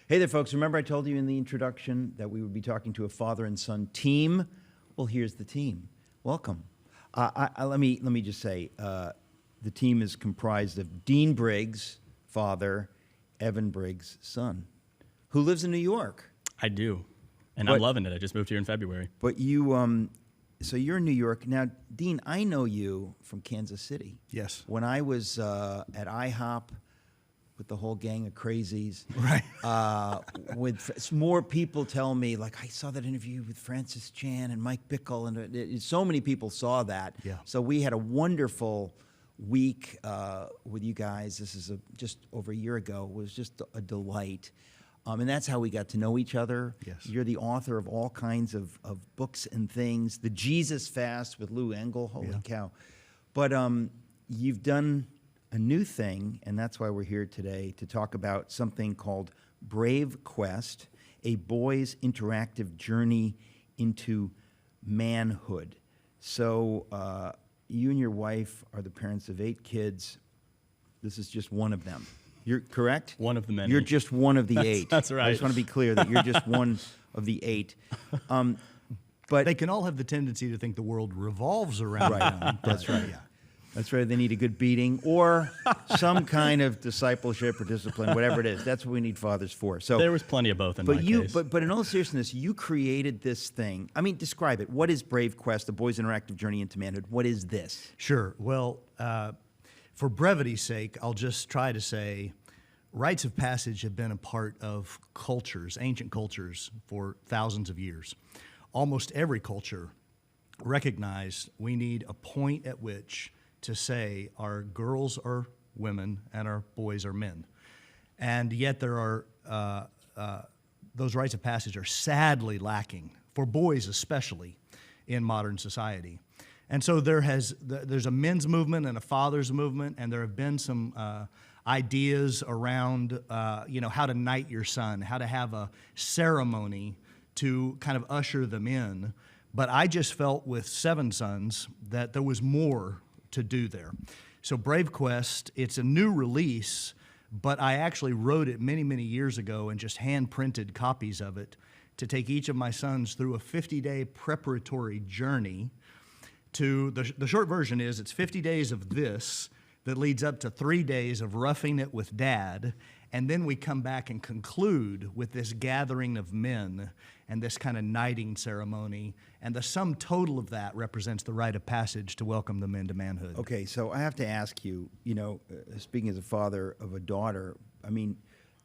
Hey there, folks. Remember I told you in the introduction that we would be talking to a father and son team? Well, here's the team. Welcome. Let me just say, the team is comprised of Dean Briggs, father, Evan Briggs, son, who lives in New York. I do, and I'm loving it. I just moved here in February. But you, so you're in New York. Now, Dean, I know you from Kansas City. Yes. When I was at IHOP with the whole gang of crazies. Right. With more people tell me, like, I saw that interview with Francis Chan and Mike Bickle, and so many people saw that. Yeah. So we had a wonderful week with you guys. This is just over a year ago. It was just a delight. And that's how we got to know each other. Yes. You're the author of all kinds of books and things. The Jesus Fast with Lou Engle. Holy cow. But you've done a new thing, and that's why we're here today, to talk about something called BraveQuest, a boy's interactive journey into manhood. So you and your wife are the parents of 8 kids. This is just one of them. You're correct? One of the many. You're just one of the 8. That's right. I just want to be clear that you're just one of the 8. But They can all have the tendency to think the world revolves around them. That's right. Yeah. That's right. They need a good beating or some kind of discipleship or discipline, whatever it is. That's what we need fathers for. So There was plenty of both in my case. But in all seriousness, you created this thing. I mean, describe it. What is BraveQuest, the boy's interactive journey into manhood? What is this? Sure. Well, for brevity's sake, I'll just try to say rites of passage have been a part of cultures, ancient cultures, for thousands of years. Almost every culture recognized we need a point at which to say our girls are women and our boys are men. And yet there are, those rites of passage are sadly lacking, for boys especially, in modern society. And so there's a men's movement and a father's movement, and there have been some ideas around how to knight your son, how to have a ceremony to kind of usher them in. But I just felt with 7 sons that there was more to do there. So BraveQuest, it's a new release, but I actually wrote it many, many years ago and just hand-printed copies of it to take each of my sons through a 50-day preparatory journey to, the short version is, it's 50 days of this that leads up to 3 days of roughing it with Dad, and then we come back and conclude with this gathering of men and this kind of knighting ceremony, and the sum total of that represents the rite of passage to welcome them into manhood. Okay, so I have to ask you, speaking as a father of a daughter, I mean,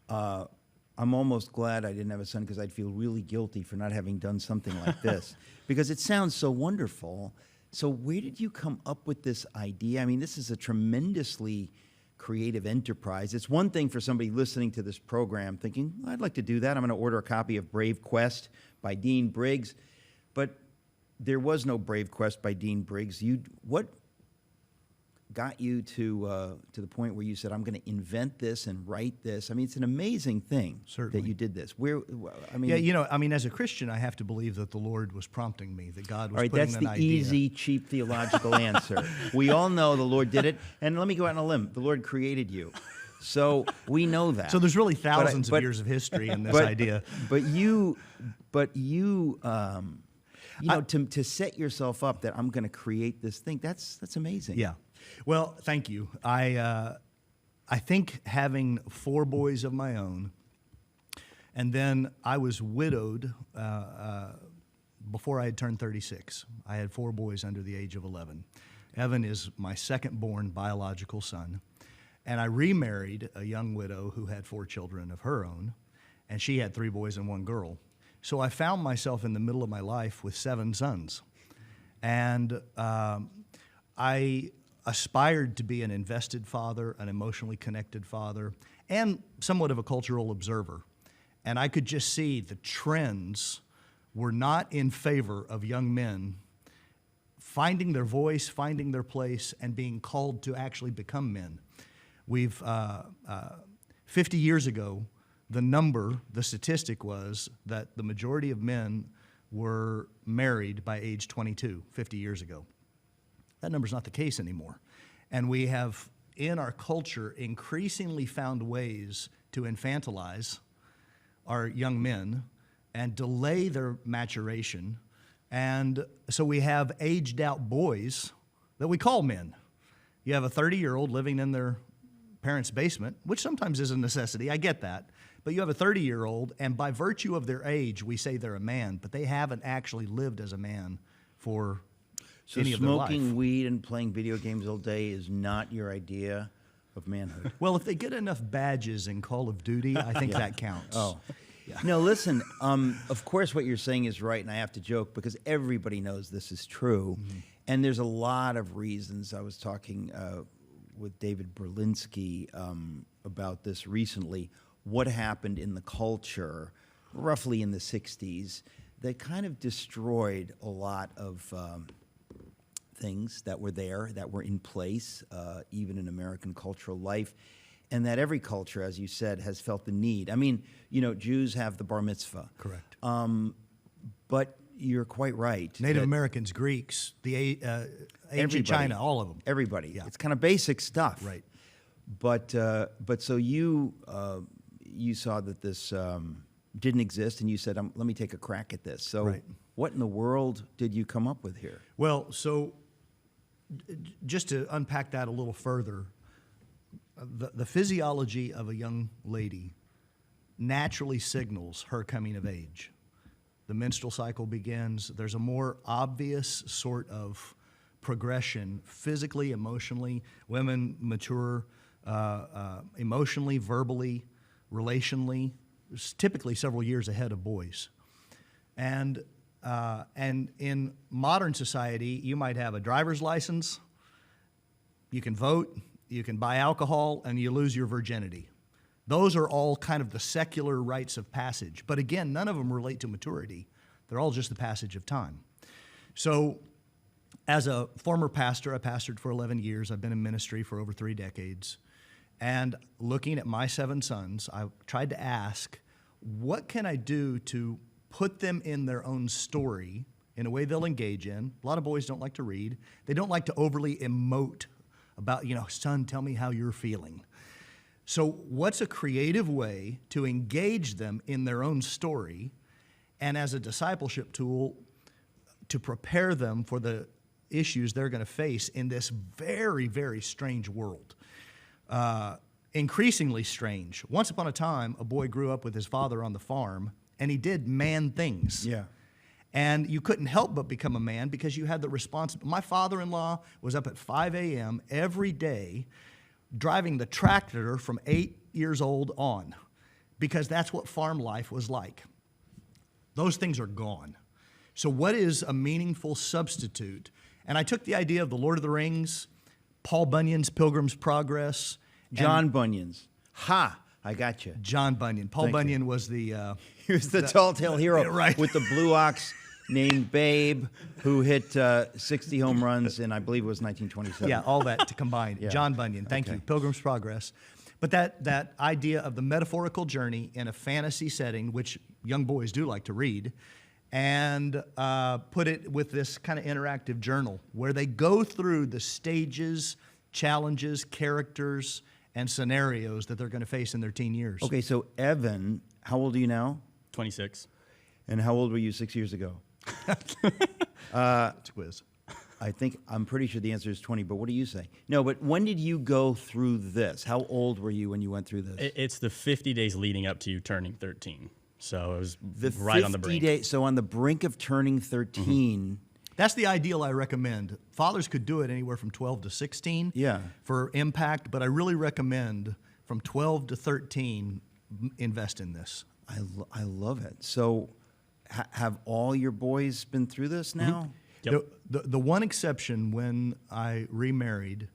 I'm almost glad I didn't have a son because I'd feel really guilty for not having done something like this because it sounds so wonderful. So where did you come up with this idea? I mean, this is a tremendously creative enterprise. It's one thing for somebody listening to this program thinking, well, I'd like to do that. I'm going to order a copy of BraveQuest by Dean Briggs. But there was no BraveQuest by Dean Briggs. What got you to the point where you said, I'm going to invent this and write this? I mean, it's an amazing thing Certainly. that you did this. As a Christian, I have to believe that the Lord was prompting me, that God was all right, putting that's an the idea. easy, cheap theological answer. We all know the Lord did it. And let me go out on a limb. The Lord created you. So we know that. So there's really thousands of years of history in this idea. To set yourself up that I'm going to create this thing, that's amazing. Yeah. Well, thank you. I think having 4 boys of my own, and then I was widowed before I had turned 36. I had 4 boys under the age of 11. Evan is my second-born biological son, and I remarried a young widow who had 4 children of her own, and she had 3 boys and 1 girl. So I found myself in the middle of my life with 7 sons, and I aspired to be an invested father, an emotionally connected father, and somewhat of a cultural observer. And I could just see the trends were not in favor of young men finding their voice, finding their place, and being called to actually become men. 50 years ago, the statistic was that the majority of men were married by age 22, 50 years ago. That number's not the case anymore. And we have, in our culture, increasingly found ways to infantilize are young men and delay their maturation. And so we have aged out boys that we call men. You have a 30-year-old living in their parents' basement, which sometimes is a necessity. I get that. But you have a 30-year-old, and by virtue of their age, we say they're a man, but they haven't actually lived as a man for any of their life. Smoking weed and playing video games all day is not your idea of manhood. Well, if they get enough badges in Call of Duty, I think that counts. Oh. No, listen, of course what you're saying is right, and I have to joke because everybody knows this is true. Mm-hmm. And there's a lot of reasons. I was talking with David Berlinski about this recently. What happened in the culture, roughly in the 60s, that kind of destroyed a lot of things that were there, that were in place, even in American cultural life. And that every culture, as you said, has felt the need. I mean, Jews have the bar mitzvah. Correct. But you're quite right. Native Americans, Greeks, the ancient China, all of them. Everybody. Yeah. It's kind of basic stuff. Right. But so you saw that this didn't exist, and you said, let me take a crack at this. So right. What in the world did you come up with here? Well, so just to unpack that a little further, the physiology of a young lady naturally signals her coming of age. The menstrual cycle begins. There's a more obvious sort of progression physically, emotionally. Women mature emotionally, verbally, relationally, typically several years ahead of boys. And in modern society, you might have a driver's license, you can vote, you can buy alcohol, and you lose your virginity. Those are all kind of the secular rites of passage. But again, none of them relate to maturity. They're all just the passage of time. So as a former pastor, I pastored for 11 years. I've been in ministry for over 3 decades. And looking at my 7 sons, I tried to ask, what can I do to put them in their own story in a way they'll engage in? A lot of boys don't like to read. They don't like to overly emote about, son, tell me how you're feeling. So what's a creative way to engage them in their own story and as a discipleship tool to prepare them for the issues they're going to face in this very, very strange world? Increasingly strange. Once upon a time, a boy grew up with his father on the farm, and he did man things. Yeah. And you couldn't help but become a man because you had the responsibility. My father-in-law was up at 5 a.m. every day driving the tractor from 8 years old on because that's what farm life was like. Those things are gone. So what is a meaningful substitute? And I took the idea of the Lord of the Rings, Paul Bunyan's Pilgrim's Progress. John Bunyan's. Ha! I got you. John Bunyan. Paul Bunyan was the... he was the tall tale hero right. with the blue ox named Babe, who hit 60 home runs in, I believe it was 1927. Yeah, all that to combine. Yeah. John Bunyan, thank you. Pilgrim's Progress. But that idea of the metaphorical journey in a fantasy setting, which young boys do like to read, and put it with this kind of interactive journal where they go through the stages, challenges, characters, and scenarios that they're going to face in their teen years. Okay, so Evan, how old are you now? 26. And how old were you 6 years ago? It's a quiz. I'm pretty sure the answer is 20, but what do you say? No, but when did you go through this? How old were you when you went through this? It's the 50 days leading up to you turning 13. So it was right on the brink. So on the brink of turning 13. Mm-hmm. That's the ideal I recommend. Fathers could do it anywhere from 12 to 16 for impact, but I really recommend from 12 to 13, invest in this. I love it. So have all your boys been through this now? Mm-hmm. Yep. The one exception, when I remarried,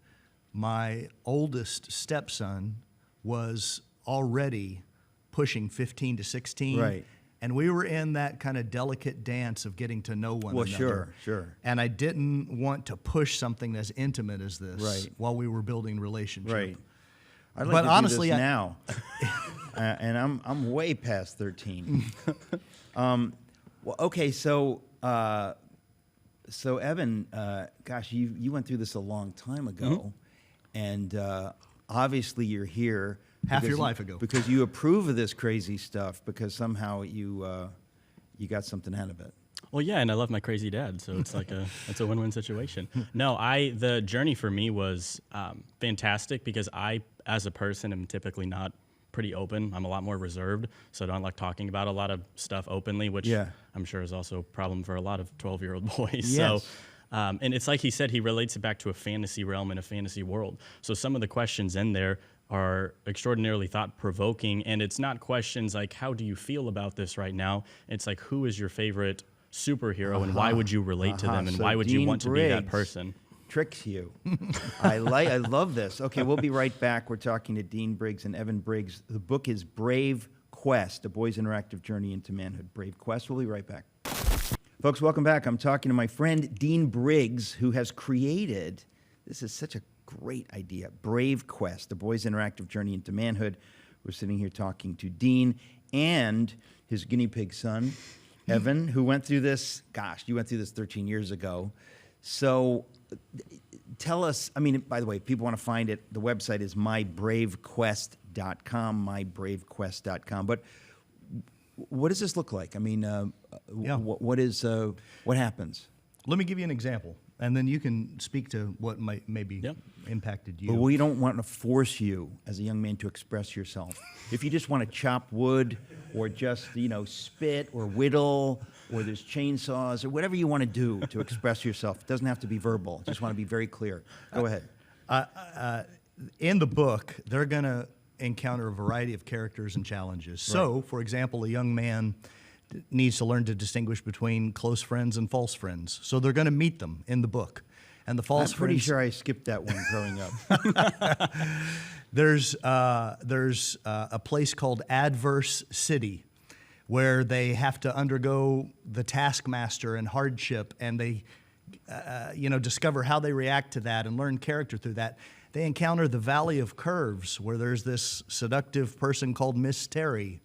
my oldest stepson was already pushing 15 to 16. Right. And we were in that kind of delicate dance of getting to know one another. Well, sure. And I didn't want to push something as intimate as this Right. while we were building relationship. Right. I'd like But to honestly, do this now, and I'm way past 13. Well, okay, so Evan, gosh, you went through this a long time ago, and obviously you're here half your life ago. Because you approve of this crazy stuff because somehow you got something out of it. Well, yeah, and I love my crazy dad, so it's like it's a win-win situation. No, the journey for me was fantastic because I, as a person, am typically not pretty open. I'm a lot more reserved, so I don't like talking about a lot of stuff openly, which I'm sure is also a problem for a lot of 12-year-old boys. Yes. So, and it's like he said, he relates it back to a fantasy realm and a fantasy world. So some of the questions in there are extraordinarily thought-provoking, and it's not questions like, how do you feel about this right now? It's like, who is your favorite superhero, and why would you relate to them, and So why would you Dean want to be that Briggs person? Tricks you. I love this. Okay, we'll be right back. We're talking to Dean Briggs and Evan Briggs. The book is BraveQuest, A Boy's Interactive Journey into Manhood. BraveQuest. We'll be right back. Folks, welcome back. I'm talking to my friend Dean Briggs, who has created, this is such a great idea, BraveQuest, A Boy's Interactive Journey into Manhood. We're sitting here talking to Dean and his guinea pig son, Evan, who went through this, gosh, you went through this 13 years ago. So tell us, I mean, by the way, if people want to find it, the website is mybravequest.com, mybravequest.com. But what does this look like? I mean, what happens? Let me give you an example, and then you can speak to what maybe impacted you. But we don't want to force you as a young man to express yourself. If you just want to chop wood or just, spit or whittle or there's chainsaws or whatever you want to do to express yourself, it doesn't have to be verbal. Just want to be very clear. Go ahead. In the book, they're going to encounter a variety of characters and challenges. So, for example, a young man needs to learn to distinguish between close friends and false friends. So they're going to meet them in the book. And the false I'm pretty friends, sure I skipped that one growing up. there's a place called Adverse City where they have to undergo the taskmaster and hardship, and they discover how they react to that and learn character through that. They encounter the Valley of Curves, where there's this seductive person called Miss Terry.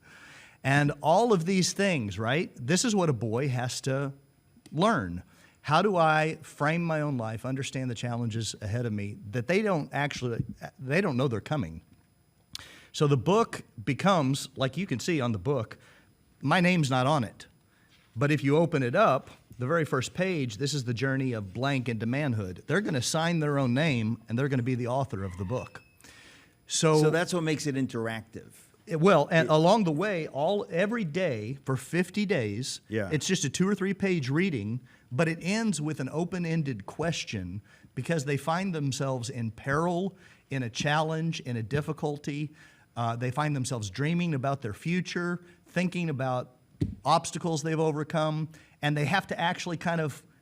And all of these things, right? This is what a boy has to learn. How do I frame my own life, understand the challenges ahead of me that they don't know they're coming? So the book becomes, like you can see on the book, my name's not on it. But if you open it up, the very first page, this is the journey of blank into manhood. They're going to sign their own name, and they're going to be the author of the book. So that's what makes it interactive. And along the way, every day for 50 days, it's just a 2 or 3 page reading, but it ends with an open-ended question because they find themselves in peril, in a challenge, in a difficulty. They find themselves dreaming about their future, thinking about obstacles they've overcome, and they have to actually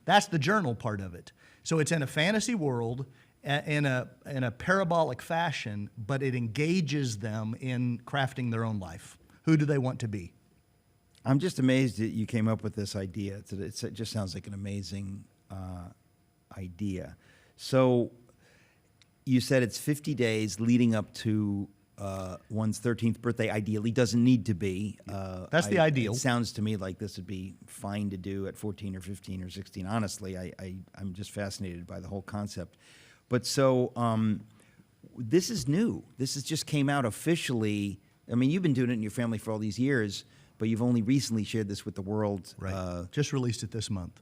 that's the journal part of it. So it's in a fantasy world, in a parabolic fashion, but it engages them in crafting their own life. Who do they want to be? I'm just amazed that you came up with this idea. It just sounds like an amazing idea. So you said it's 50 days leading up to one's 13th birthday. Ideally, doesn't need to be. That's the ideal. It sounds to me like this would be fine to do at 14 or 15 or 16. Honestly, I'm just fascinated by the whole concept. But so this is new. This just came out officially. I mean, you've been doing it in your family for all these years, but you've only recently shared this with the world. Right. Just released it this month.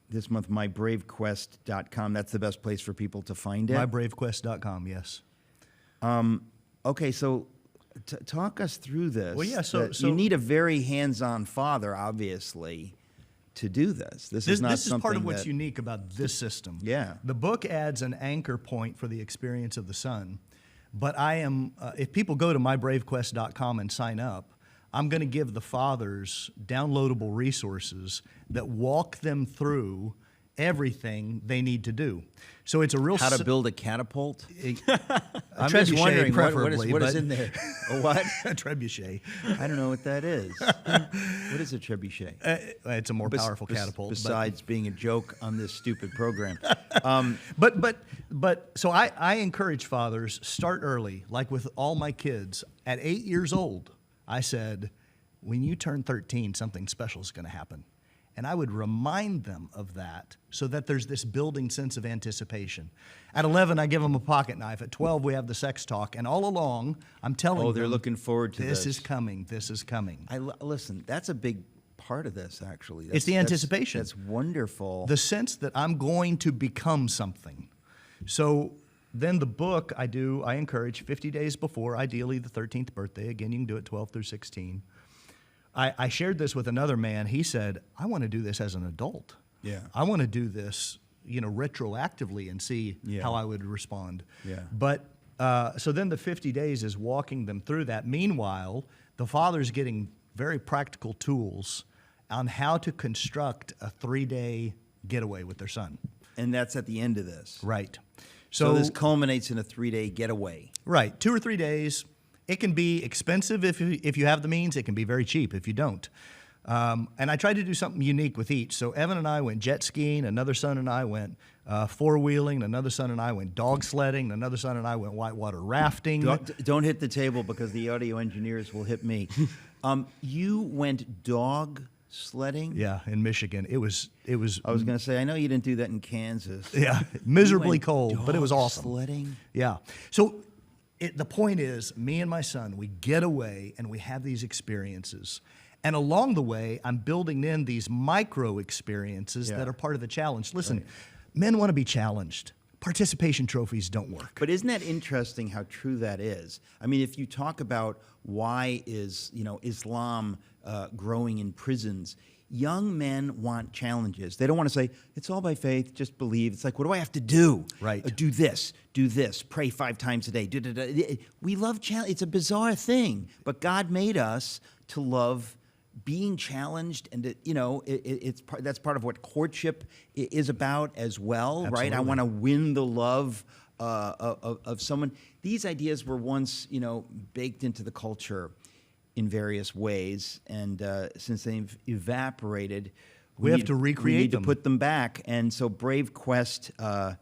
This month, mybravequest.com. That's the best place for people to find it. Mybravequest.com, yes. Okay, so talk us through this. Well, yeah, so you need a very hands-on father, obviously, to do this. This is not this something is part of what's unique about this system. Yeah. The book adds an anchor point for the experience of the son, but I am, if people go to mybravequest.com and sign up, I'm going to give the fathers downloadable resources that walk them through everything they need to do. So it's a real how to build a catapult. I'm just wondering preferably, what is in there. A what? A trebuchet. I don't know what that is. What is a trebuchet? It's a more powerful catapult. Besides being a joke on this stupid program. But so I encourage fathers, start early. Like with all my kids, at 8 years old, I said, when you turn 13, something special is going to happen. And I would remind them of that so that there's this building sense of anticipation. At 11, I give them a pocket knife. At 12, we have the sex talk. And all along, I'm telling them, they're looking forward to this. This is coming. This is coming. Listen, that's a big part of this, actually. It's the anticipation. That's wonderful. The sense that I'm going to become something. So then the book I encourage 50 days before, ideally the 13th birthday. Again, you can do it 12 through 16. I shared this with another man. He said, I want to do this as an adult. Yeah. I want to do this, retroactively and see how I would respond. Yeah. But so then the 50 days is walking them through that. Meanwhile, the father's getting very practical tools on how to construct a 3-day getaway with their son. And that's at the end of this. Right. So this culminates in a 3-day getaway. Right. 2 or 3 days. It can be expensive if you have the means. It can be very cheap if you don't. And I tried to do something unique with each. So Evan and I went jet skiing. Another son and I went four-wheeling. Another son and I went dog sledding. Another son and I went whitewater rafting. Don't hit the table because the audio engineers will hit me. You went dog sledding? Yeah, in Michigan. It was. I was going to say, I know you didn't do that in Kansas. Yeah, miserably cold, but it was awesome. Sledding? Yeah. So the point is, me and my son, we get away and we have these experiences. And along the way, I'm building in these micro experiences that are part of the challenge. Listen, men want to be challenged. Participation trophies don't work. But isn't that interesting how true that is? I mean, if you talk about why is Islam growing in prisons, young men want challenges. They don't want to say, it's all by faith, just believe. It's like, what do I have to do? Right. Do this, pray 5 times a day. We love challenge. It's a bizarre thing, but God made us to love being challenged, and that's part of what courtship is about as well, Absolutely. right? I want to win the love of someone. These ideas were once, baked into the culture in various ways, and since they've evaporated, we have to recreate we need them. to put them back. And so BraveQuest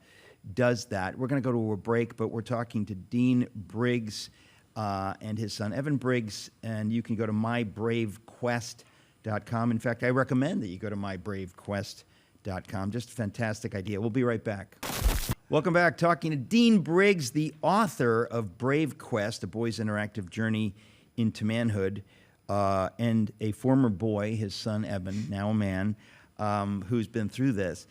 does that. We're going to go to a break, but we're talking to Dean Briggs and his son, Evan Briggs, and you can go to mybravequest.com. In fact, I recommend that you go to mybravequest.com. Just a fantastic idea. We'll be right back. Welcome back. Talking to Dean Briggs, the author of BraveQuest, A Boy's Interactive Journey into Manhood, and a former boy, his son, Evan, now a man, who's been through this.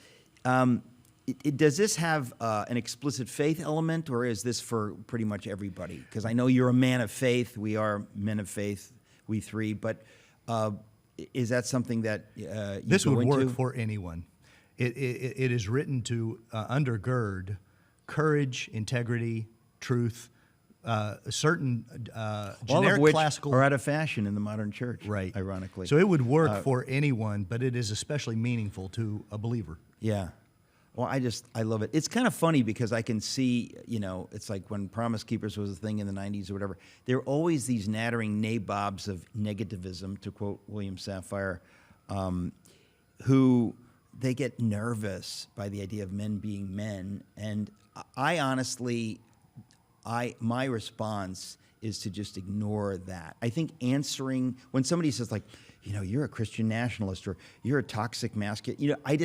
Does this have an explicit faith element, or is this for pretty much everybody? Because I know you're a man of faith. We are men of faith, we three. But is that something that this would work for anyone? It is written to undergird courage, integrity, truth, certain all generic of which classical are out of fashion in the modern church, right? Ironically, so it would work for anyone, but it is especially meaningful to a believer. Yeah. Well, I love it. It's kind of funny because I can see, it's like when Promise Keepers was a thing in the 90s or whatever, there are always these nattering nabobs of negativism, to quote William Safire, who they get nervous by the idea of men being men. And I honestly, my response is to just ignore that. I think answering, when somebody says like, you're a Christian nationalist or you're a toxic masculine, I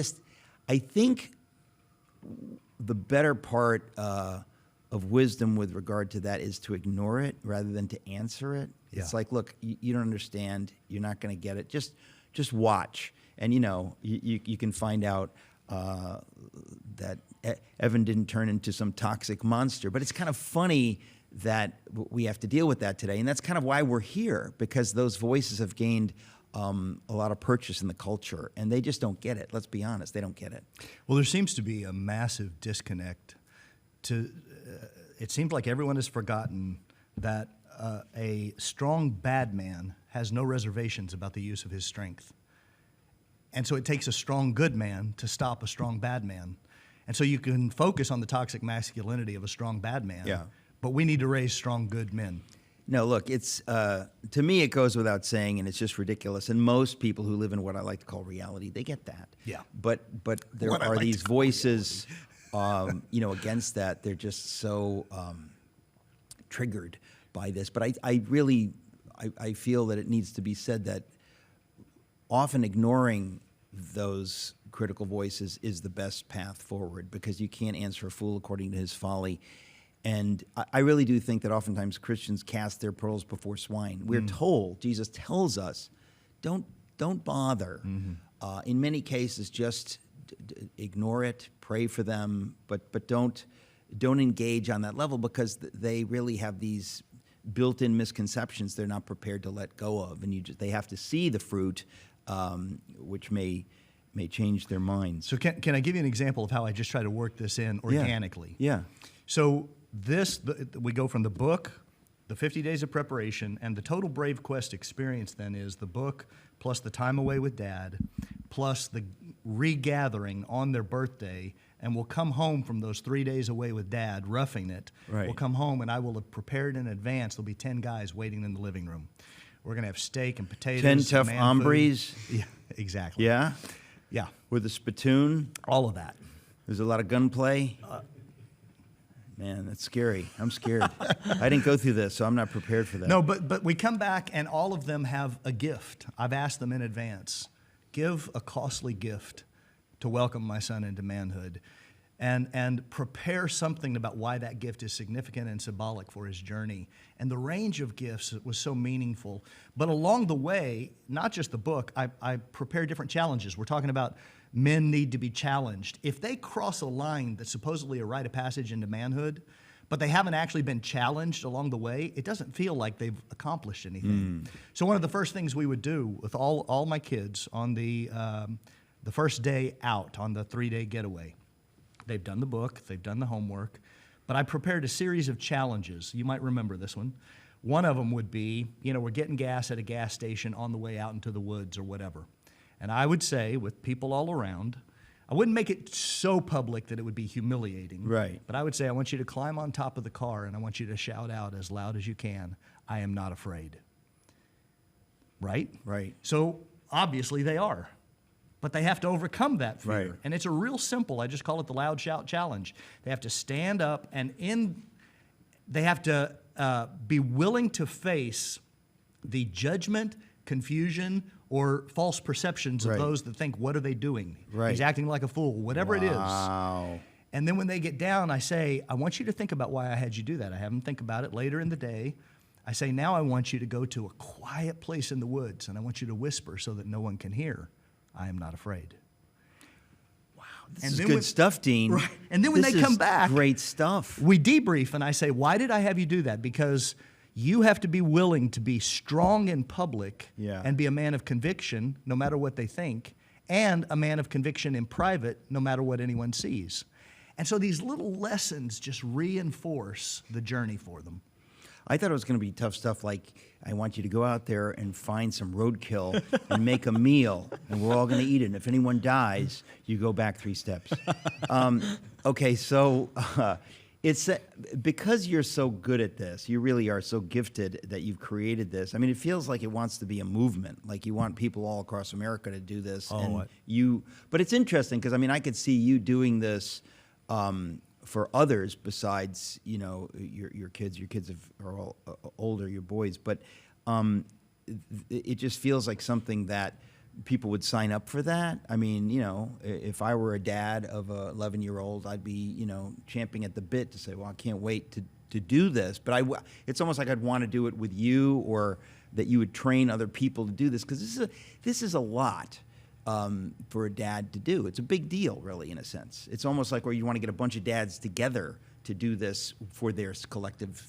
think the better part of wisdom with regard to that is to ignore it rather than to answer it. Yeah. It's like, look, you don't understand. You're not going to get it. Just watch. And, you can find out that Evan didn't turn into some toxic monster. But it's kind of funny that we have to deal with that today. And that's kind of why we're here, because those voices have gained a lot of purchase in the culture, and they just don't get it. Let's be honest, they don't get it. Well, there seems to be a massive disconnect. It seems like everyone has forgotten that a strong bad man has no reservations about the use of his strength. And so it takes a strong good man to stop a strong bad man. And so you can focus on the toxic masculinity of a strong bad man, but we need to raise strong good men. No, look, it's to me it goes without saying, and it's just ridiculous. And most people who live in what I like to call reality, they get that. Yeah. But there are these voices, against that. They're just so triggered by this. But I really feel that it needs to be said that often ignoring those critical voices is the best path forward, because you can't answer a fool according to his folly. And I really do think that oftentimes Christians cast their pearls before swine. We're told, Jesus tells us, don't bother. In many cases, just ignore it, pray for them, but don't engage on that level, because they really have these built-in misconceptions they're not prepared to let go of, and they have to see the fruit, which may change their minds. So can I give you an example of how I just try to work this in organically? Yeah. So we go from the book, the 50 days of preparation, and the total BraveQuest experience then is the book plus the time away with Dad, plus the regathering on their birthday, and we'll come home from those 3 days away with Dad, roughing it. Right. We'll come home, and I will have prepared in advance. There'll be 10 guys waiting in the living room. We're going to have steak and potatoes. 10 tough man hombres. food. Yeah, exactly. Yeah? Yeah, With a spittoon. all of that. There's a lot of gunplay. Man, that's scary. I'm scared. I didn't go through this, so I'm not prepared for that. No, but we come back, and all of them have a gift. I've asked them in advance, give a costly gift to welcome my son into manhood, and prepare something about why that gift is significant and symbolic for his journey. And the range of gifts was so meaningful. But along the way, not just the book, I prepare different challenges. We're talking about men need to be challenged. If they cross a line that's supposedly a rite of passage into manhood, but they haven't actually been challenged along the way, it doesn't feel like they've accomplished anything. So one of the first things we would do with all my kids on the first day out, on the 3-day getaway, they've done the book, they've done the homework, but I prepared a series of challenges. You might remember this one. One of them would be, we're getting gas at a gas station on the way out into the woods or whatever. And I would say, with people all around, I wouldn't make it so public that it would be humiliating. Right. But I would say, I want you to climb on top of the car, and I want you to shout out as loud as you can, I am not afraid. Right? Right. So obviously they are. But they have to overcome that fear. Right. And it's a real simple, I just call it the loud shout challenge. They have to stand up, and they have to be willing to face the judgment, confusion, or false perceptions of Right. those that think, what are they doing? Right. He's acting like a fool, whatever it is. Wow. And then when they get down, I say, I want you to think about why I had you do that. I have them think about it later in the day. I say, now I want you to go to a quiet place in the woods, and I want you to whisper so that no one can hear, I am not afraid. This is good stuff, Dean. Right. And then when This they come is back, great stuff. we debrief, and I say, why did I have you do that? Because you have to be willing to be strong in public Yeah. and be a man of conviction, no matter what they think, and a man of conviction in private, no matter what anyone sees. And so these little lessons just reinforce the journey for them. I thought it was going to be tough stuff like, I want you to go out there and find some roadkill and make a meal, and we're all going to eat it. And if anyone dies, you go back 3 steps. Okay, so it's because you're so good at this, you really are so gifted that you've created this. I mean, it feels like it wants to be a movement, like you want people all across America to do this. But it's interesting because, I mean, I could see you doing this for others besides, your kids. Your kids are all older, your boys. But it just feels like something that people would sign up for that. I mean, if I were a dad of a 11-year-old, I'd be, champing at the bit to say, well, I can't wait to do this. But it's almost like I'd want to do it with you, or that you would train other people to do this, because this is a lot. For a dad to do. It's a big deal, really, in a sense. It's almost like where you want to get a bunch of dads together to do this for their collective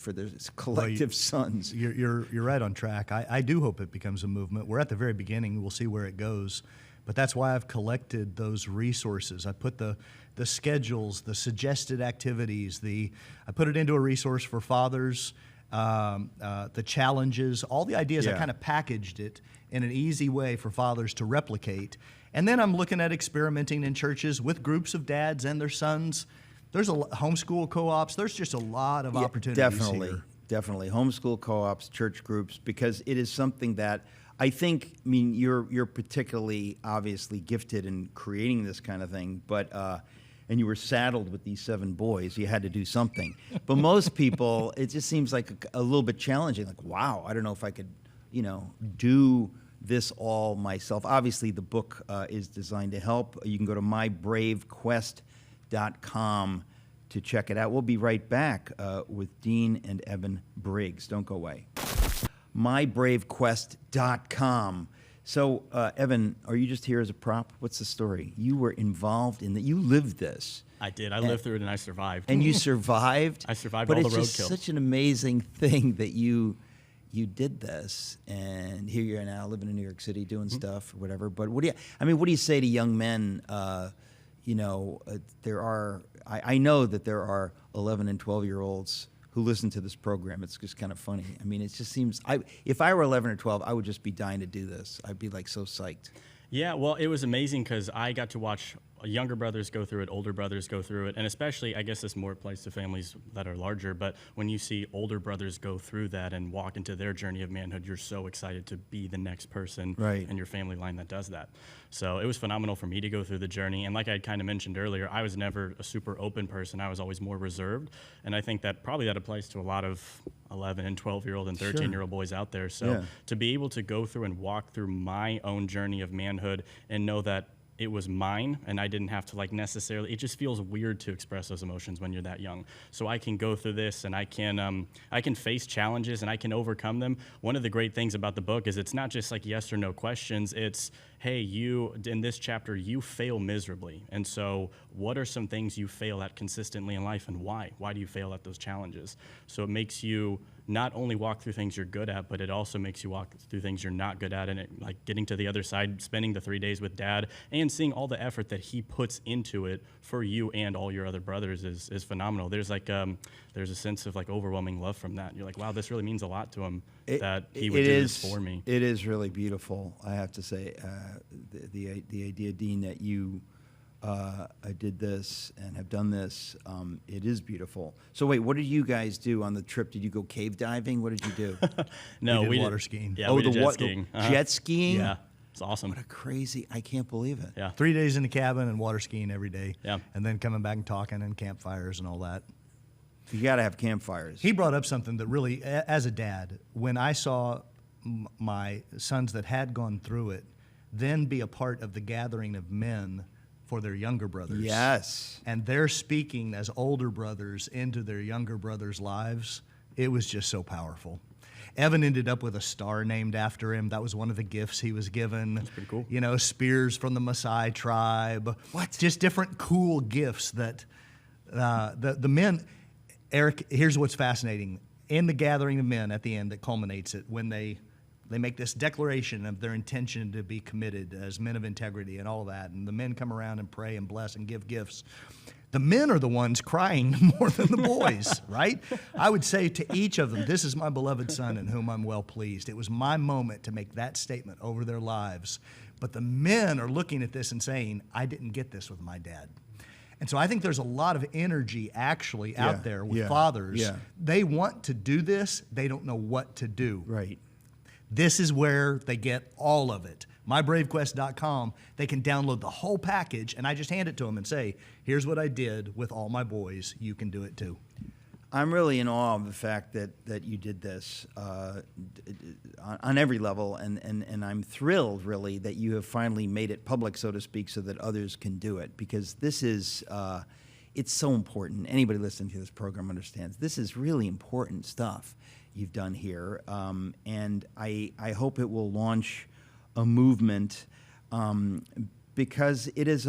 sons. You're right on track. I do hope it becomes a movement. We're at the very beginning. We'll see where it goes. But that's why I've collected those resources. I put the schedules, the suggested activities, I put it into a resource for fathers, the challenges, all the ideas. Yeah. I kind of packaged it in an easy way for fathers to replicate. And then I'm looking at experimenting in churches with groups of dads and their sons. There's homeschool co-ops. There's just a lot of opportunities here. Definitely. Homeschool co-ops, church groups, because it is something that I think, you're particularly obviously gifted in creating this kind of thing, but and you were saddled with these 7 boys. You had to do something. But most people, it just seems like a little bit challenging. Like, wow, I don't know if I could, do this all myself. Obviously, the book is designed to help. You can go to mybravequest.com to check it out. We'll be right back with Dean and Evan Briggs. Don't go away. mybravequest.com. So, Evan, are you just here as a prop? What's the story? You were involved in that. You lived this. I did. I lived through it and I survived. And you survived? I survived but all the roadkill. But it's just such an amazing thing that you did this, and here you are now living in New York City doing stuff or whatever. But what do you say to young men? There are, I know that there are 11 and 12-year-olds who listen to this program. It's just kind of funny. I mean, it just seems, if I were 11 or 12, I would just be dying to do this. I'd be like so psyched. Yeah, well, it was amazing because I got to watch younger brothers go through it, older brothers go through it, and especially, I guess this more applies to families that are larger, but when you see older brothers go through that and walk into their journey of manhood, you're so excited to be the next person in your family line that does that. So it was phenomenal for me to go through the journey, and like I kind of mentioned earlier, I was never a super open person. I was always more reserved, and I think that probably that applies to a lot of 11 and 12-year-old and 13-year-old boys out there. So to be able to go through and walk through my own journey of manhood and know that it was mine and I didn't have to necessarily, it just feels weird to express those emotions when you're that young. So I can go through this and I can face challenges and I can overcome them. One of the great things about the book is it's not just yes or no questions. It's, hey, you, in this chapter, you fail miserably. And so what are some things you fail at consistently in life and why? Why do you fail at those challenges? So it makes you not only walk through things you're good at, but it also makes you walk through things you're not good at. And it, getting to the other side, spending the 3 days with Dad and seeing all the effort that he puts into it for you and all your other brothers is phenomenal. There's there's a sense of overwhelming love from that. You're like, wow, this really means a lot to him that he would do this for me. It is really beautiful, I have to say. The idea, Dean, that you did this and have done this, it is beautiful. So wait, what did you guys do on the trip? Did you go cave diving? What did you do? No, we did water skiing. Yeah, we did jet skiing. Jet skiing? Yeah, it's awesome. What a crazy, I can't believe it. Yeah. 3 days in the cabin and water skiing every day. Yeah. And then coming back and talking and campfires and all that. You got to have campfires. He brought up something that really, as a dad, when I saw my sons that had gone through it, then be a part of the gathering of men for their younger brothers. Yes. And they're speaking as older brothers into their younger brothers' lives. It was just so powerful. Evan ended up with a star named after him. That was one of the gifts he was given. That's pretty cool. You know, spears from the Maasai tribe. What? Just different cool gifts that the men... Eric, here's what's fascinating. In the gathering of men at the end that culminates it, when they make this declaration of their intention to be committed as men of integrity and all that, and the men come around and pray and bless and give gifts, the men are the ones crying more than the boys, right? I would say to each of them, this is my beloved son in whom I'm well pleased. It was my moment to make that statement over their lives. But the men are looking at this and saying, I didn't get this with my dad. And so I think there's a lot of energy actually out there with fathers. Yeah. They want to do this. They don't know what to do. Right. This is where they get all of it. MyBraveQuest.com, they can download the whole package, and I just hand it to them and say, here's what I did with all my boys. You can do it too. I'm really in awe of the fact that you did this on every level, and I'm thrilled, really, that you have finally made it public, so to speak, so that others can do it, because this is, it's so important. Anybody listening to this program understands this is really important stuff you've done here, and I hope it will launch a movement, because it is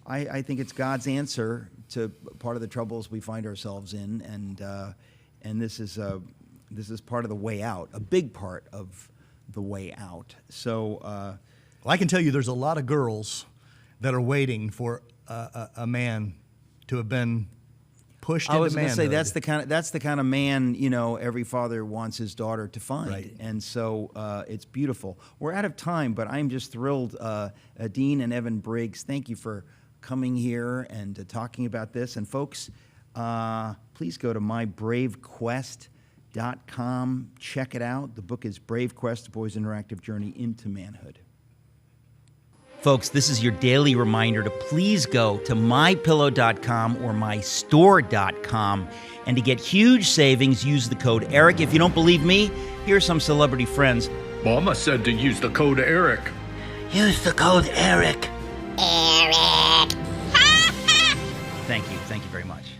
I think it's God's answer to part of the troubles we find ourselves in, and this is part of the way out, a big part of the way out. So, well, I can tell you, there's a lot of girls that are waiting for a man to have been pushed into manhood. I was going to say that's the kind of man every father wants his daughter to find, right. And so it's beautiful. We're out of time, but I'm just thrilled. Dean and Evan Briggs, thank you for coming here and talking about this. And folks, please go to mybravequest.com. Check it out. The book is Brave Quest, The Boy's Interactive Journey into Manhood. Folks, this is your daily reminder to please go to mypillow.com or mystore.com, and to get huge savings, use the code ERIC. If you don't believe me, here are some celebrity friends Mama said to use the code ERIC. Use the code ERIC.